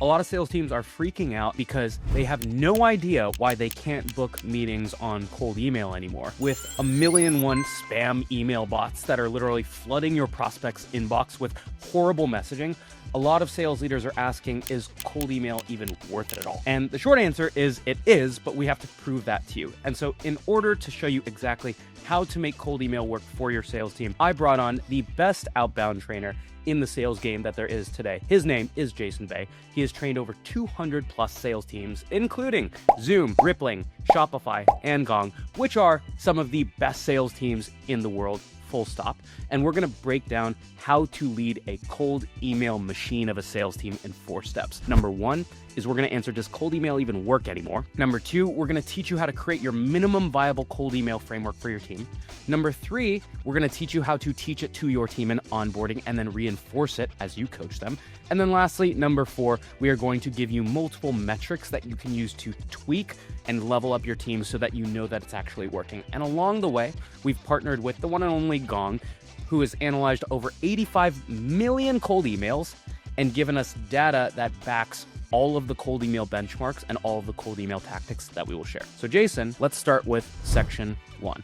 A lot of sales teams are freaking out because they have no idea why they can't book meetings on cold email anymore. With 1,000,001 spam email bots that are literally flooding your prospects' inbox with horrible messaging, a lot of sales leaders are asking, is cold email even worth it at all? And the short answer is it is, but we have to prove that to you. And so in order to show you exactly how to make cold email work for your sales team, I brought on the best outbound trainer in the sales game that there is today. His name is Jason Bay. He has trained over 200 plus sales teams, including Zoom, Rippling, Shopify, and Gong, which are some of the best sales teams in the world, full stop. And we're gonna break down how to lead a cold email machine of a sales team in 4 steps. Number 1 is we're gonna answer, does cold email even work anymore? Number 2, we're gonna teach you how to create your minimum viable cold email framework for your team. Number 3, we're gonna teach you how to teach it to your team in onboarding and then reinforce it as you coach them. And then lastly, number 4, we are going to give you multiple metrics that you can use to tweak and level up your team so that you know that it's actually working. And along the way, we've partnered with the one and only Gong, who has analyzed over 85 million cold emails and given us data that backs all of the cold email benchmarks and all of the cold email tactics that we will share. So Jason, let's start with section 1.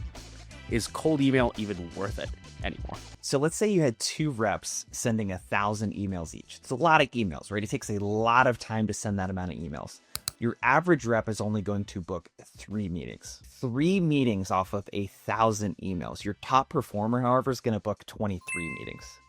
Is cold email even worth it anymore? So let's say you had 2 reps sending 1,000 emails each. It's a lot of emails, right? It takes a lot of time to send that amount of emails. Your average rep is only going to book 3 meetings. 3 meetings off of 1,000 emails. Your top performer, however, is going to book 23 meetings.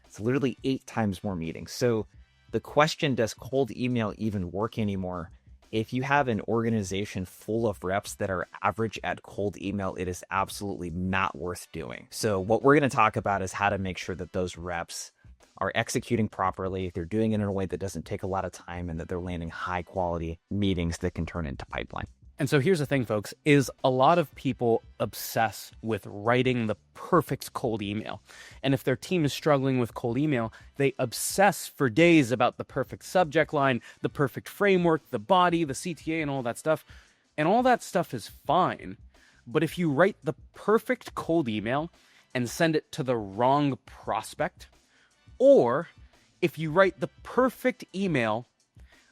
It's literally 8 times more meetings. So the question, does cold email even work anymore? If you have an organization full of reps that are average at cold email, it is absolutely not worth doing. So what we're going to talk about is how to make sure that those reps are executing properly, they're doing it in a way that doesn't take a lot of time, and that they're landing high quality meetings that can turn into pipeline. And so here's the thing, folks, is a lot of people obsess with writing the perfect cold email. And if their team is struggling with cold email, they obsess for days about the perfect subject line, the perfect framework, the body, the CTA, and all that stuff. And all that stuff is fine. But if you write the perfect cold email and send it to the wrong prospect, or if you write the perfect email,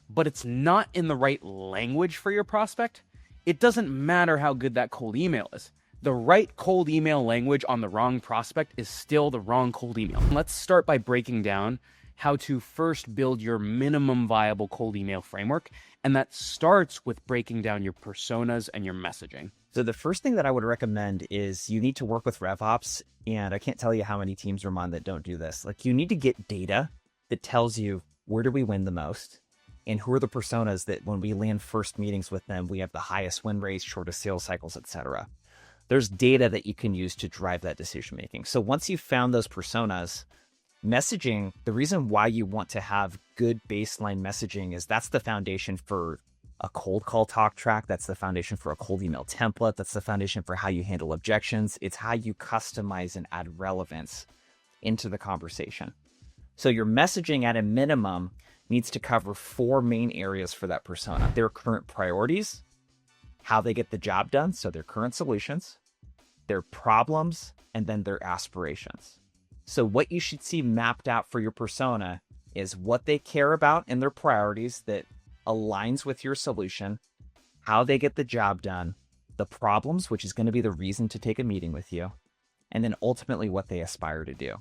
but it's not in the right language for your prospect, it doesn't matter how good that cold email is. The right cold email language on the wrong prospect is still the wrong cold email. Let's start by breaking down how to first build your minimum viable cold email framework. And that starts with breaking down your personas and your messaging. So the first thing that I would recommend is you need to work with RevOps. And I can't tell you how many teams are on that don't do this. Like, you need to get data that tells you, where do we win the most? And who are the personas that when we land first meetings with them, we have the highest win rates, shortest sales cycles, etc. There's data that you can use to drive that decision making. So once you've found those personas, messaging, the reason why you want to have good baseline messaging is that's the foundation for a cold call talk track. That's the foundation for a cold email template. That's the foundation for how you handle objections. It's how you customize and add relevance into the conversation. So your messaging at a minimum needs to cover 4 main areas for that persona: their current priorities, how they get the job done, so their current solutions, their problems, and then their aspirations. So what you should see mapped out for your persona is what they care about and their priorities that aligns with your solution, how they get the job done, the problems, which is going to be the reason to take a meeting with you, and then ultimately what they aspire to do.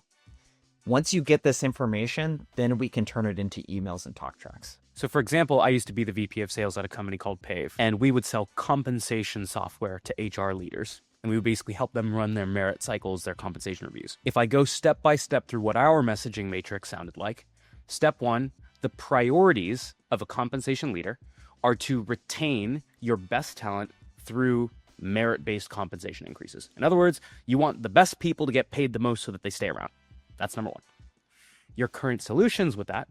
Once you get this information, then we can turn it into emails and talk tracks. So for example, I used to be the VP of sales at a company called Pave, and we would sell compensation software to HR leaders. And we would basically help them run their merit cycles, their compensation reviews. If I go step by step through what our messaging matrix sounded like, step 1, the priorities of a compensation leader are to retain your best talent through merit-based compensation increases. In other words, you want the best people to get paid the most so that they stay around. That's number 1. Your current solutions with that,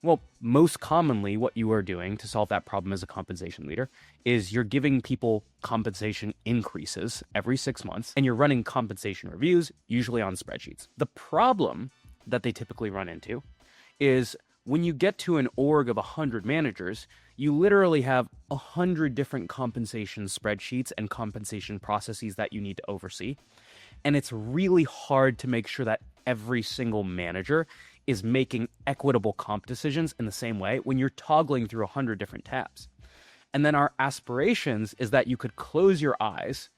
well, most commonly what you are doing to solve that problem as a compensation leader is you're giving people compensation increases every 6 months, and you're running compensation reviews, usually on spreadsheets. The problem that they typically run into is when you get to an org of 100 managers, you literally have 100 different compensation spreadsheets and compensation processes that you need to oversee. And it's really hard to make sure that every single manager is making equitable comp decisions in the same way when you're toggling through 100 different tabs. And then our aspirations is that you could close your eyes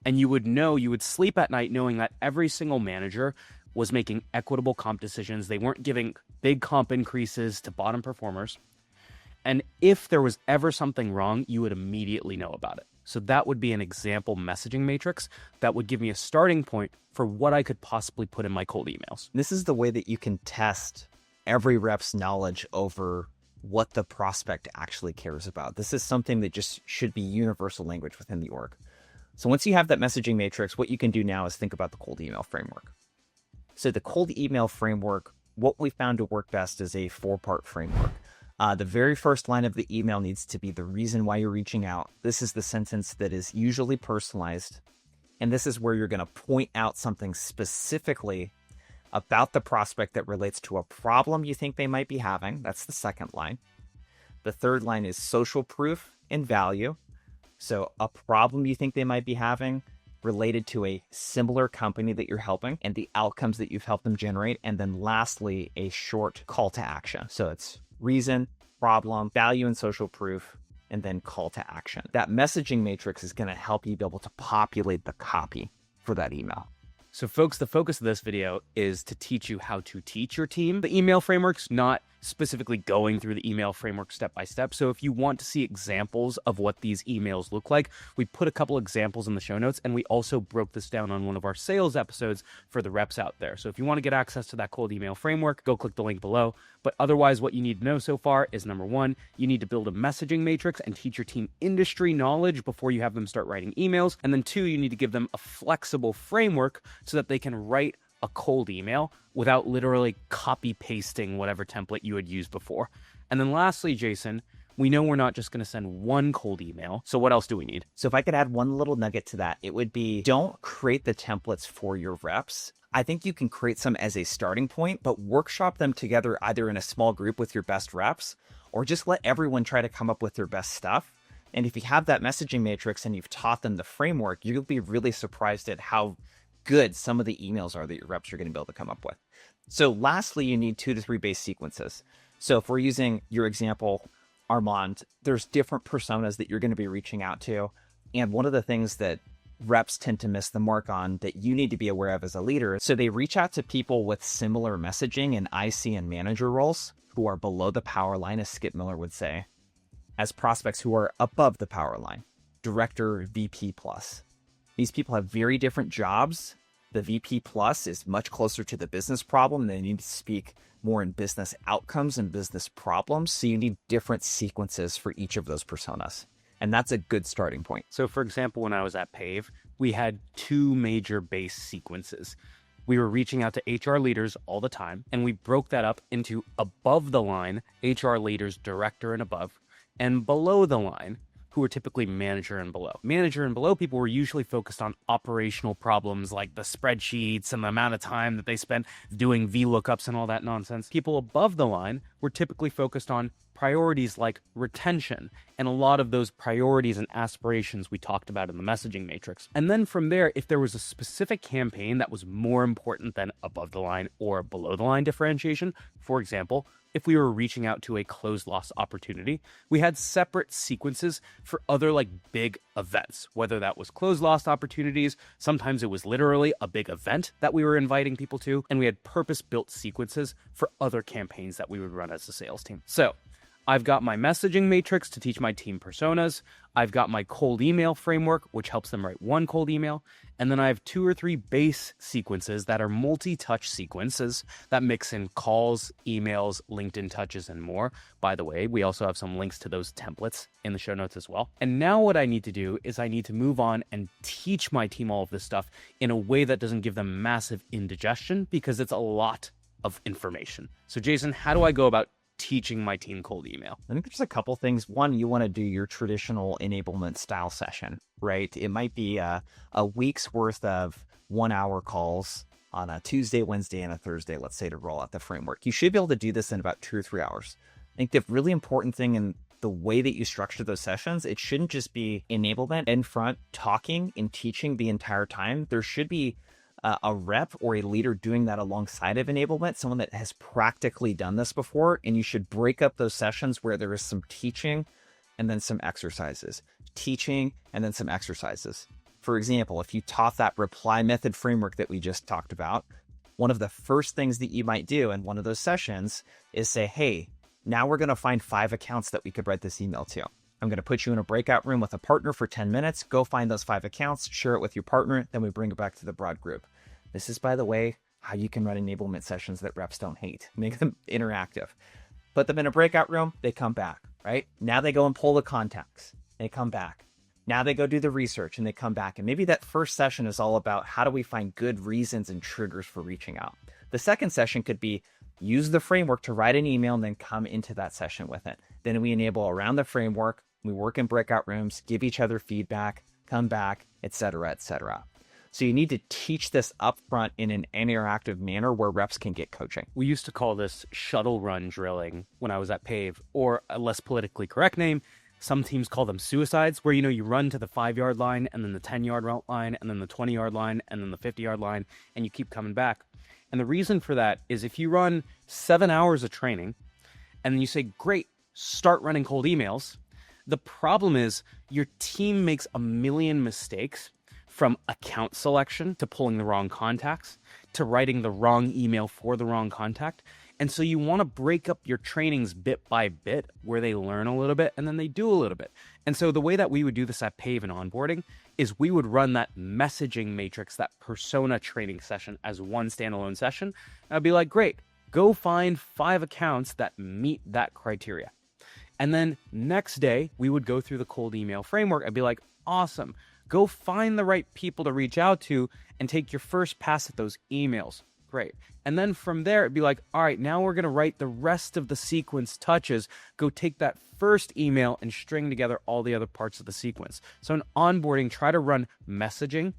and you would sleep at night knowing that every single manager was making equitable comp decisions. They weren't giving big comp increases to bottom performers. And if there was ever something wrong, you would immediately know about it. So that would be an example messaging matrix that would give me a starting point for what I could possibly put in my cold emails. This is the way that you can test every rep's knowledge over what the prospect actually cares about. This is something that just should be universal language within the org. So once you have that messaging matrix, what you can do now is think about the cold email framework. So the cold email framework, what we found to work best is a 4-part framework. The very first line of the email needs to be the reason why you're reaching out. This is the sentence that is usually personalized. And this is where you're going to point out something specifically about the prospect that relates to a problem you think they might be having. That's the second line. The third line is social proof and value. So a problem you think they might be having related to a similar company that you're helping and the outcomes that you've helped them generate. And then lastly, a short call to action. So it's reason, problem, value and social proof, and then call to action. That messaging matrix is going to help you be able to populate the copy for that email. So folks, the focus of this video is to teach you how to teach your team the email frameworks, not specifically going through the email framework step by step. So if you want to see examples of what these emails look like, we put a couple examples in the show notes, and we also broke this down on one of our sales episodes for the reps out there. So if you want to get access to that cold email framework, go click the link below. But otherwise, what you need to know so far is, number one, you need to build a messaging matrix and teach your team industry knowledge before you have them start writing emails. And then two, you need to give them a flexible framework so that they can write a cold email without literally copy pasting whatever template you had used before. And then lastly, Jason, we know we're not just going to send one cold email. So what else do we need? So if I could add one little nugget to that, it would be, don't create the templates for your reps. I think you can create some as a starting point, but workshop them together either in a small group with your best reps, or just let everyone try to come up with their best stuff. And if you have that messaging matrix and you've taught them the framework, you'll be really surprised at how good some of the emails are that your reps are going to be able to come up with. So lastly, you need 2 to 3 base sequences. So if we're using your example, Armand, there's different personas that you're going to be reaching out to. And one of the things that reps tend to miss the mark on that you need to be aware of as a leader. So they reach out to people with similar messaging and IC and manager roles who are below the power line, as Skip Miller would say, as prospects who are above the power line, director, VP plus. These people have very different jobs. The VP plus is much closer to the business problem. They need to speak more in business outcomes and business problems. So you need different sequences for each of those personas. And that's a good starting point. So for example, when I was at Pave, we had 2 major base sequences. We were reaching out to HR leaders all the time, and we broke that up into above the line, HR leaders, director and above, and below the line, who were typically manager and below. Manager and below people were usually focused on operational problems like the spreadsheets and the amount of time that they spent doing VLOOKUPs and all that nonsense. People above the line were typically focused on priorities like retention and a lot of those priorities and aspirations we talked about in the messaging matrix. And then from there, if there was a specific campaign that was more important than above the line or below the line differentiation, for example, if we were reaching out to a closed loss opportunity, we had separate sequences for other like big events, whether that was closed loss opportunities. Sometimes it was literally a big event that we were inviting people to, and we had purpose-built sequences for other campaigns that we would run as a sales team. So I've got my messaging matrix to teach my team personas. I've got my cold email framework, which helps them write one cold email. And then I have 2 or 3 base sequences that are multi-touch sequences that mix in calls, emails, LinkedIn touches, and more. By the way, we also have some links to those templates in the show notes as well. And now what I need to do is I need to move on and teach my team all of this stuff in a way that doesn't give them massive indigestion because it's a lot of information. So Jason, how do I go about teaching my team cold email? I think there's a couple things. One, you want to do your traditional enablement style session, right? It might be a week's worth of 1-hour calls on a Tuesday, Wednesday, and a Thursday, let's say, to roll out the framework. You should be able to do this in about 2 or 3 hours. I think the really important thing in the way that you structure those sessions, it shouldn't just be enablement in front, talking and teaching the entire time. There should be a rep or a leader doing that alongside of enablement, someone that has practically done this before, and you should break up those sessions where there is some teaching and then some exercises, teaching and then some exercises. For example, if you taught that reply method framework that we just talked about, one of the first things that you might do in one of those sessions is say, hey, now we're going to find 5 accounts that we could write this email to. I'm going to put you in a breakout room with a partner for 10 minutes. Go find those 5 accounts, share it with your partner, then we bring it back to the broad group. This is, by the way, how you can run enablement sessions that reps don't hate. Make them interactive. Put them in a breakout room, they come back, right? Now they go and pull the contacts. They come back. Now they go do the research and they come back. And maybe that first session is all about how do we find good reasons and triggers for reaching out. The second session could be use the framework to write an email and then come into that session with it. Then we enable around the framework. We work in breakout rooms, give each other feedback, come back, etc., etc. So you need to teach this upfront in an interactive manner where reps can get coaching. We used to call this shuttle run drilling when I was at PAVE, or a less politically correct name, some teams call them suicides, where, you run to the 5-yard line and then the 10-yard line and then the 20-yard line and then the 50-yard line, and you keep coming back. And the reason for that is if you run 7 hours of training and then you say, great, start running cold emails, the problem is your team makes a million mistakes, from account selection to pulling the wrong contacts to writing the wrong email for the wrong contact. And so you want to break up your trainings bit by bit where they learn a little bit and then they do a little bit. And so the way that we would do this at PAVE and onboarding is we would run that messaging matrix, that persona training session as one standalone session. And I'd be like, great, go find 5 accounts that meet that criteria. And then next day we would go through the cold email framework. I'd be like, awesome, go find the right people to reach out to and take your first pass at those emails. Great. And then from there, it'd be like, all right, now we're going to write the rest of the sequence touches. Go take that first email and string together all the other parts of the sequence. So in onboarding, try to run messaging,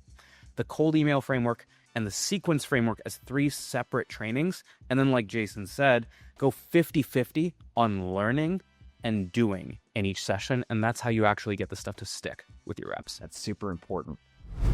the cold email framework, and the sequence framework as 3 separate trainings. And then, like Jason said, go 50-50 on learning and doing in each session. And that's how you actually get the stuff to stick with your reps. That's super important.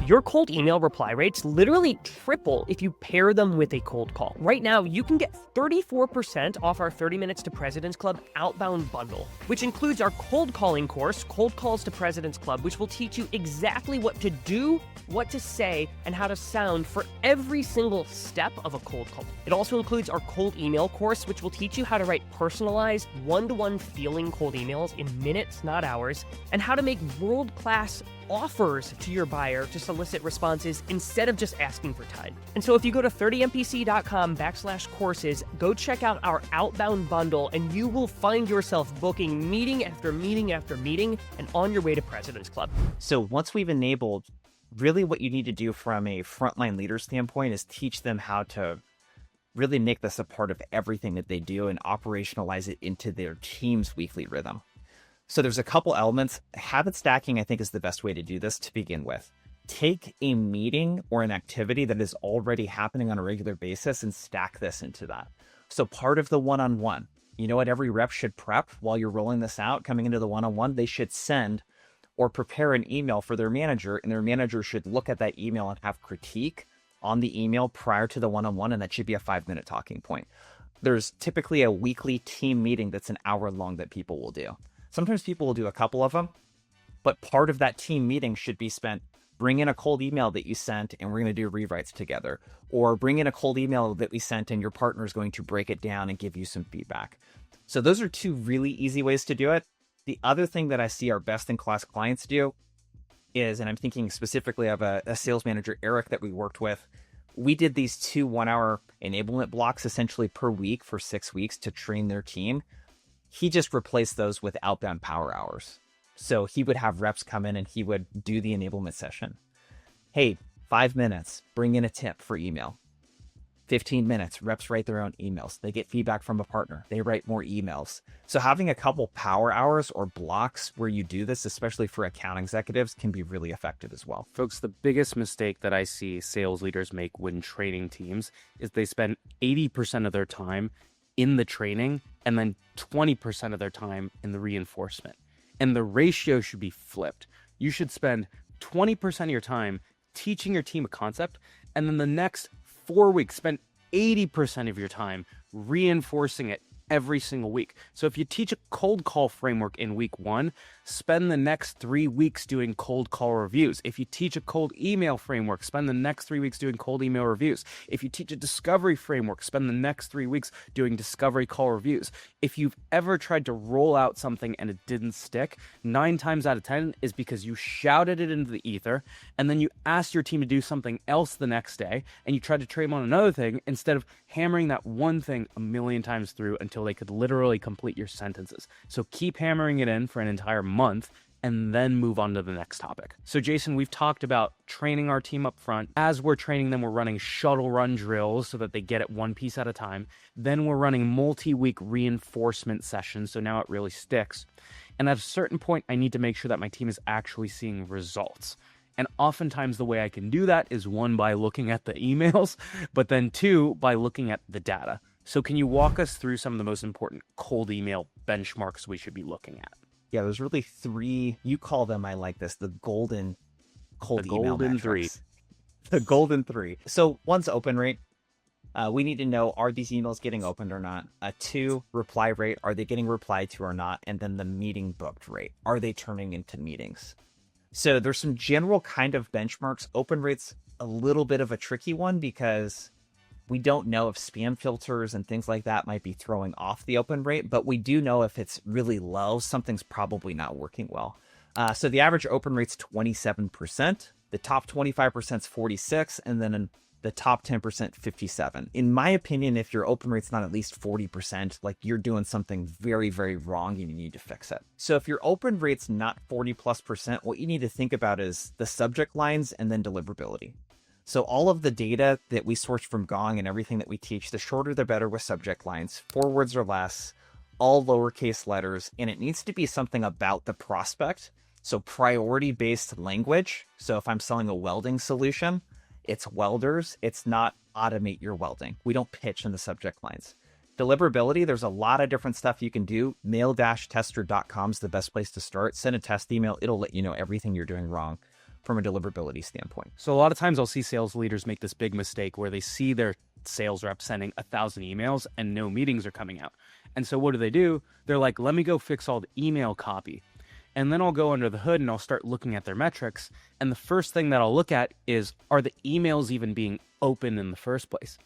Your cold email reply rates literally triple if you pair them with a cold call. Right now, you can get 34% off our 30 Minutes to President's Club outbound bundle, which includes our cold calling course, Cold Calls to President's Club, which will teach you exactly what to do, what to say, and how to sound for every single step of a cold call. It also includes our cold email course, which will teach you how to write personalized, one-to-one feeling cold emails in minutes, not hours, and how to make world-class offers to your buyer to solicit responses instead of just asking for time. And so if you go to 30mpc.com/courses, go check out our outbound bundle and you will find yourself booking meeting after meeting after meeting and on your way to President's Club. So once we've enabled, really what you need to do from a frontline leader standpoint is teach them how to really make this a part of everything that they do and operationalize it into their team's weekly rhythm. So there's a couple elements. Habit stacking, I think, is the best way to do this to begin with. Take a meeting or an activity that is already happening on a regular basis and stack this into that. So part of the one-on-one, you know what every rep should prep while you're rolling this out, coming into the one-on-one? They should send or prepare an email for their manager, and their manager should look at that email and have critique on the email prior to the one-on-one, and that should be a 5-minute talking point. There's typically a weekly team meeting that's an hour long that people will do. Sometimes people will do a couple of them, but part of that team meeting should be spent, bring in a cold email that you sent and we're going to do rewrites together, or bring in a cold email that we sent and your partner is going to break it down and give you some feedback. So those are 2 really easy ways to do it. The other thing that I see our best-in-class clients do is, and I'm thinking specifically of a sales manager, Eric, that we worked with, we did these 2 one-hour enablement blocks essentially per week for 6 weeks to train their team. He just replaced those with outbound power hours. So he would have reps come in and he would do the enablement session. Hey, 5 minutes, bring in a tip for email. 15 minutes, reps write their own emails. They get feedback from a partner. They write more emails. So having a couple power hours or blocks where you do this, especially for account executives, can be really effective as well. Folks, the biggest mistake that I see sales leaders make when training teams is they spend 80% of their time in the training and then 20% of their time in the reinforcement. And the ratio should be flipped. You should spend 20% of your time teaching your team a concept And then the next 4 weeks, spend 80% of your time reinforcing it every single week. So if you teach a cold call framework in week 1, spend the next 3 weeks doing cold call reviews. If you teach a cold email framework, spend the next 3 weeks doing cold email reviews. If you teach a discovery framework, spend the next 3 weeks doing discovery call reviews. If you've ever tried to roll out something and it didn't stick, 9 times out of 10 is because you shouted it into the ether, and then you asked your team to do something else the next day, and you tried to train them on another thing instead of hammering that one thing a million times through until they could literally complete your sentences. So keep hammering it in for an entire month and then move on to the next topic. So Jason, we've talked about training our team up front. As we're training them, we're running shuttle run drills so that they get it one piece at a time. Then we're running multi-week reinforcement sessions, so now it really sticks. And at a certain point, I need to make sure that my team is actually seeing results. And oftentimes the way I can do that is 1, by looking at the emails, but then 2, by looking at the data. So can you walk us through some of the most important cold email benchmarks we should be looking at? Yeah, there's really 3, you call them, I like this, the golden cold email golden metrics. The golden 3. So 1's open rate. We need to know, are these emails getting opened or not? 2, reply rate, are they getting replied to or not? And then the meeting booked rate, are they turning into meetings? So there's some general kind of benchmarks. Open rate's a little bit of a tricky one because we don't know if spam filters and things like that might be throwing off the open rate, but we do know if it's really low, something's probably not working well. So the average open rate's 27%, the top 25% is 46%, and then in the top 10%, 57%. In my opinion, if your open rate's not at least 40%, like you're doing something very, very wrong and you need to fix it. So if your open rate's not 40+%, what you need to think about is the subject lines and then deliverability. So all of the data that we source from Gong and everything that we teach, the shorter the better with subject lines, 4 words or less, all lowercase letters, and it needs to be something about the prospect. So priority-based language. So if I'm selling a welding solution, it's welders, it's not automate your welding. We don't pitch in the subject lines. Deliverability, there's a lot of different stuff you can do. Mail-tester.com is the best place to start. Send a test email. It'll let you know everything you're doing wrong from a deliverability standpoint. So a lot of times I'll see sales leaders make this big mistake where they see their sales rep sending 1,000 emails and no meetings are coming out. And so what do? They're like, let me go fix all the email copy. And then I'll go under the hood and I'll start looking at their metrics. And the first thing that I'll look at is, are the emails even being open in the first place?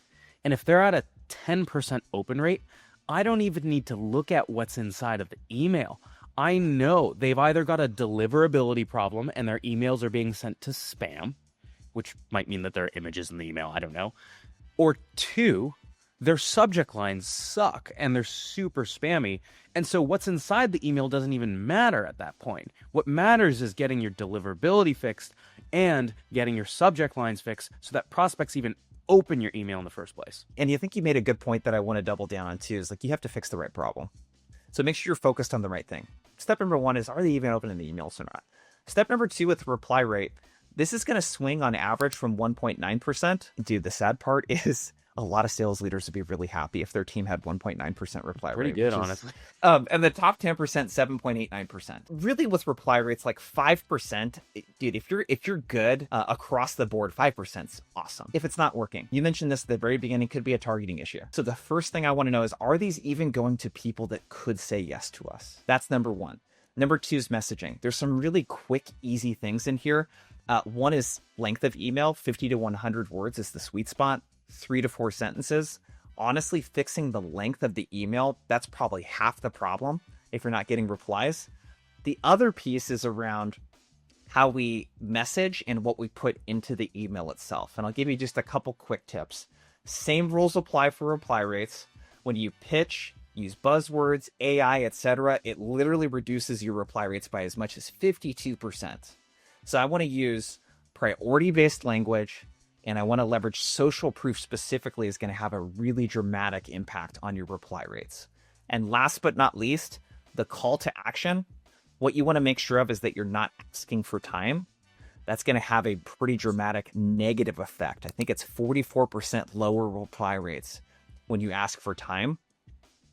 And if they're at a 10% open rate, I don't even need to look at what's inside of the email. I know they've either got a deliverability problem and their emails are being sent to spam, which might mean that there are images in the email, I don't know. Or 2, their subject lines suck and they're super spammy. And so what's inside the email doesn't even matter at that point. What matters is getting your deliverability fixed and getting your subject lines fixed so that prospects even open your email in the first place. And you think you made a good point that I want to double down on too, is like you have to fix the right problem. So make sure you're focused on the right thing. Step number 1 is, are they even opening the emails or not? Step number 2 with reply rate, this is going to swing on average from 1.9%. Dude, the sad part is a lot of sales leaders would be really happy if their team had 1.9% reply rate. Pretty good, honestly. And the top 10%, 7.89%. Really with reply rates, like 5%, dude, if you're good across the board, 5%'s awesome. If it's not working, you mentioned this at the very beginning, could be a targeting issue. So the first thing I want to know is, are these even going to people that could say yes to us? That's number 1. Number 2 is messaging. There's some really quick, easy things in here. 1 is length of email, 50 to 100 words is the sweet spot. 3 to 4 sentences. Honestly, fixing the length of the email, that's probably half the problem if you're not getting replies. The other piece is around how we message and what we put into the email itself. And I'll give you just a couple quick tips. Same rules apply for reply rates. When you pitch, use buzzwords, AI, etc., it literally reduces your reply rates by as much as 52%. So I want to use priority-based language, and I want to leverage social proof specifically is going to have a really dramatic impact on your reply rates. And last but not least, the call to action. What you want to make sure of is that you're not asking for time. That's going to have a pretty dramatic negative effect. I think it's 44% lower reply rates when you ask for time.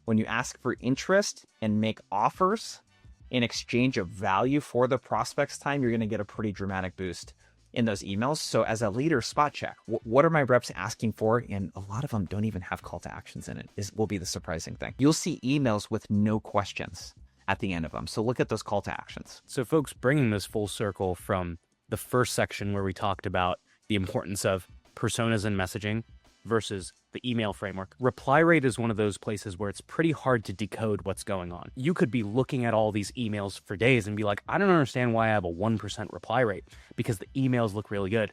When you ask for interest and make offers in exchange of value for the prospect's time, you're going to get a pretty dramatic boost in those emails. So as a leader, spot check. What are my reps asking for? And a lot of them don't even have call to actions in it, will be the surprising thing. You'll see emails with no questions at the end of them. So look at those call to actions. So folks, bringing this full circle from the first section where we talked about the importance of personas and messaging versus the email framework, reply rate is one of those places where it's pretty hard to decode what's going on. You could be looking at all these emails for days and be like, I don't understand why I have a 1% reply rate because the emails look really good.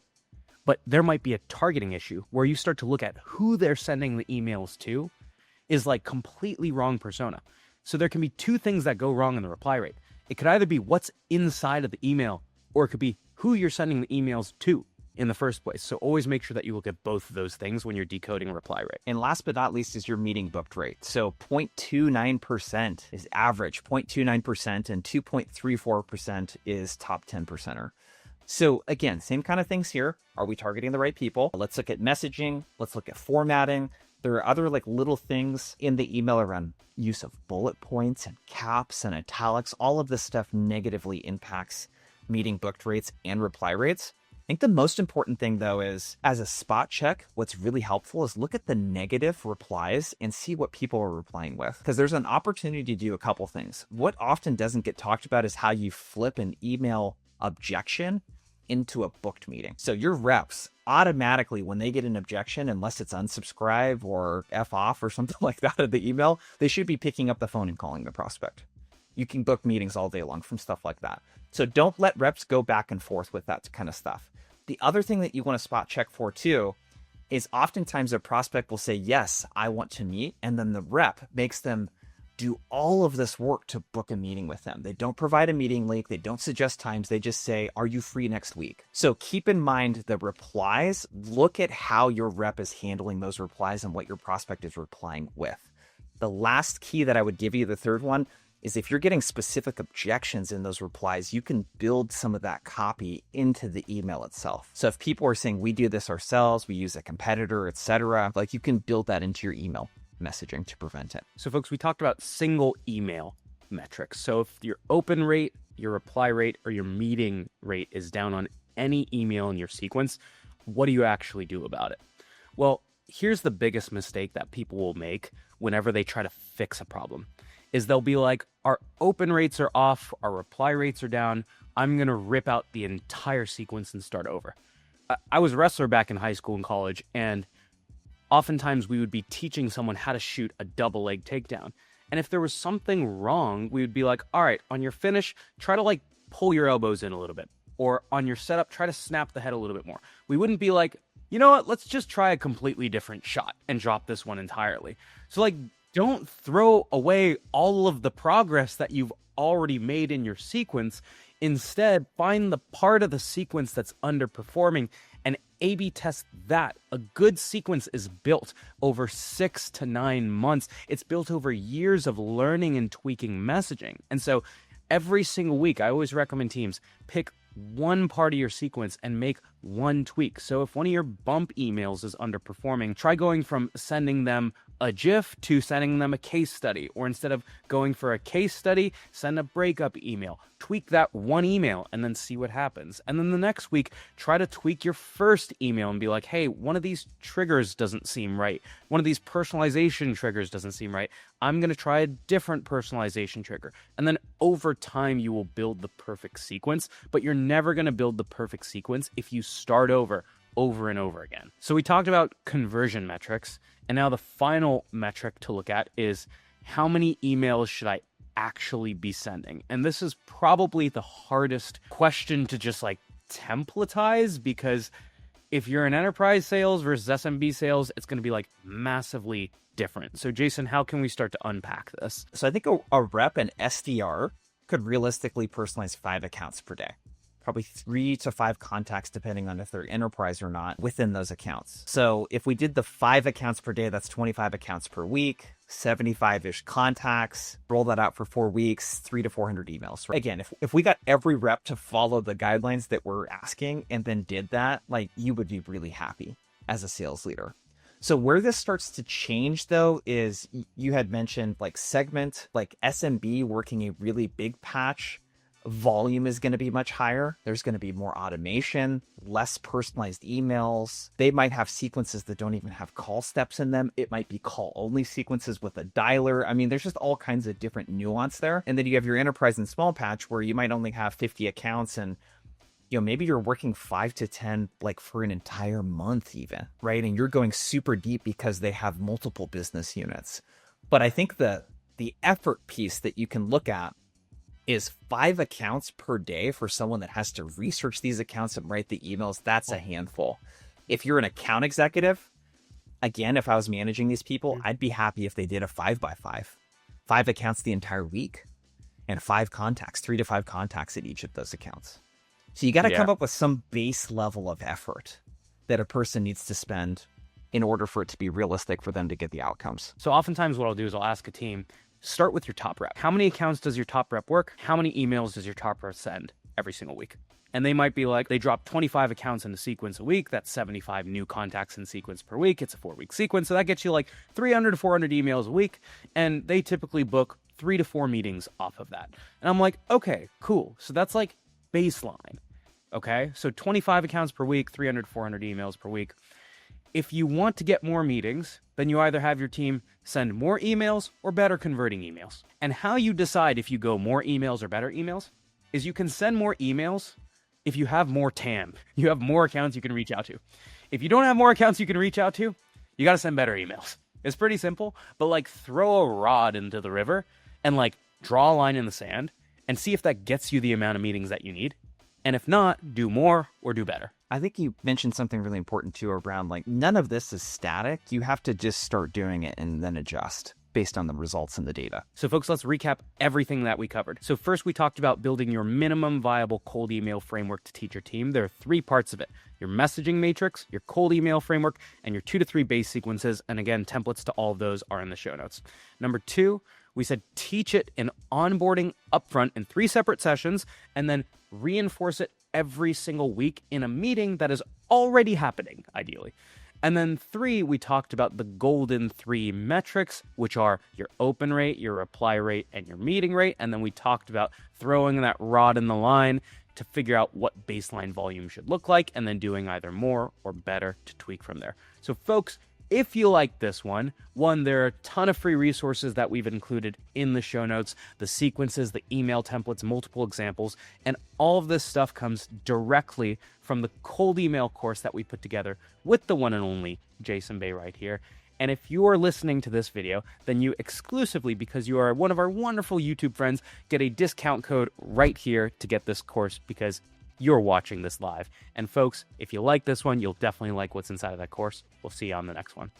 But there might be a targeting issue where you start to look at who they're sending the emails to is like completely wrong persona. So there can be two things that go wrong in the reply rate. It could either be what's inside of the email, or it could be who you're sending the emails to in the first place. So always make sure that you look at both of those things when you're decoding reply rate. And last but not least is your meeting booked rate. So 0.29% is average, 0.29%, and 2.34% is top 10%er. So again, same kind of things here. Are we targeting the right people? Let's look at messaging. Let's look at formatting. There are other like little things in the email around use of bullet points and caps and italics. All of this stuff negatively impacts meeting booked rates and reply rates. I think the most important thing, though, is as a spot check, what's really helpful is look at the negative replies and see what people are replying with. Because there's an opportunity to do a couple things. What often doesn't get talked about is how you flip an email objection into a booked meeting. So your reps automatically, when they get an objection, unless it's unsubscribe or F off or something like that in the email, they should be picking up the phone and calling the prospect. You can book meetings all day long from stuff like that. So don't let reps go back and forth with that kind of stuff. The other thing that you want to spot check for too is oftentimes a prospect will say, yes, I want to meet. And then the rep makes them do all of this work to book a meeting with them. They don't provide a meeting link. They don't suggest times. They just say, are you free next week? So keep in mind the replies. Look at how your rep is handling those replies and what your prospect is replying with. The last key that I would give you, the third one, is if you're getting specific objections in those replies, you can build some of that copy into the email itself. So if people are saying, we do this ourselves, we use a competitor, etc., like you can build that into your email messaging to prevent it. So folks, we talked about single email metrics. So if your open rate, your reply rate, or your meeting rate is down on any email in your sequence, what do you actually do about it? Well, here's the biggest mistake that people will make whenever they try to fix a problem. Is they'll be like, our open rates are off, our reply rates are down, I'm going to rip out the entire sequence and start over. I was a wrestler back in high school and college, and oftentimes we would be teaching someone how to shoot a double leg takedown. And if there was something wrong, we would be like, all right, on your finish, try to like pull your elbows in a little bit. Or on your setup, try to snap the head a little bit more. We wouldn't be like, you know what, let's just try a completely different shot and drop this one entirely. So like, don't throw away all of the progress that you've already made in your sequence. Instead, find the part of the sequence that's underperforming and A/B test that. A good sequence is built over 6 to 9 months. It's built over years of learning and tweaking messaging. And so every single week, I always recommend teams pick one part of your sequence and make one tweak. So if one of your bump emails is underperforming, try going from sending them a GIF to sending them a case study, or instead of going for a case study, send a breakup email. Tweak that one email and then see what happens. And then the next week, try to tweak your first email and be like, hey, one of these triggers doesn't seem right. One of these personalization triggers doesn't seem right. I'm going to try a different personalization trigger. And then over time, you will build the perfect sequence, but you're never going to build the perfect sequence if you start over and over again. So we talked about conversion metrics, and now the final metric to look at is how many emails should I actually be sending? And this is probably the hardest question to just like templatize, because if you're in enterprise sales versus SMB sales, it's going to be like massively different. So Jason, how can we start to unpack this? So I think a rep and SDR could realistically personalize 5 accounts per day. Probably 3 to 5 contacts, depending on if they're enterprise or not, within those accounts. So if we did the 5 accounts per day, that's 25 accounts per week, 75-ish contacts, roll that out for 4 weeks, 300 to 400 emails. Right? Again, if we got every rep to follow the guidelines that we're asking and then did that, like, you would be really happy as a sales leader. So where this starts to change, though, is you had mentioned like segment, like SMB working a really big patch volume is going to be much higher. There's going to be more automation, less personalized emails. They might have sequences that don't even have call steps in them. It might be call only sequences with a dialer. I mean, there's just all kinds of different nuance there. And then you have your enterprise and small patch where you might only have 50 accounts and maybe you're working 5 to 10 like for an entire month even, right? And you're going super deep because they have multiple business units. But I think the effort piece that you can look at is 5 accounts per day for someone that has to research these accounts and write the emails. That's a handful. If you're an account executive, again, if I was managing these people, I'd be happy if they did a 5x5, 5 accounts the entire week and 5 contacts, 3 to 5 contacts at each of those accounts. So you got to come up with some base level of effort that a person needs to spend in order for it to be realistic for them to get the outcomes. So oftentimes what I'll do is I'll ask a team, start with your top rep. How many accounts does your top rep work? How many emails does your top rep send every single week? And they might be like, they drop 25 accounts in the sequence a week. That's 75 new contacts in sequence per week. It's a 4-week sequence. So that gets you like 300 to 400 emails a week. And they typically book 3 to 4 meetings off of that. And I'm like, okay, cool. So that's like baseline. Okay. So 25 accounts per week, 300 to 400 emails per week. If you want to get more meetings, then you either have your team send more emails or better converting emails. And how you decide if you go more emails or better emails is you can send more emails if you have more TAM. You have more accounts you can reach out to. If you don't have more accounts you can reach out to, you got to send better emails. It's pretty simple, but like throw a rod into the river and like draw a line in the sand and see if that gets you the amount of meetings that you need. And if not, do more or do better. I think you mentioned something really important too around like none of this is static. You have to just start doing it and then adjust based on the results and the data. So folks, let's recap everything that we covered. So first we talked about building your minimum viable cold email framework to teach your team. There are 3 parts of it: your messaging matrix, your cold email framework, and your 2 to 3 base sequences. And again, templates to all of those are in the show notes. Number 2, we said teach it in onboarding upfront in 3 separate sessions, and then reinforce it every single week in a meeting that is already happening, ideally. And then 3, we talked about the golden 3 metrics, which are your open rate, your reply rate, and your meeting rate. And then we talked about throwing that rod in the line to figure out what baseline volume should look like, and then doing either more or better to tweak from there. So folks, if you like this one, there are a ton of free resources that we've included in the show notes, the sequences, the email templates, multiple examples, and all of this stuff comes directly from the cold email course that we put together with the one and only Jason Bay right here. And if you are listening to this video, then you exclusively, because you are one of our wonderful YouTube friends, get a discount code right here to get this course because you're watching this live. And folks, if you like this one, you'll definitely like what's inside of that course. We'll see you on the next one.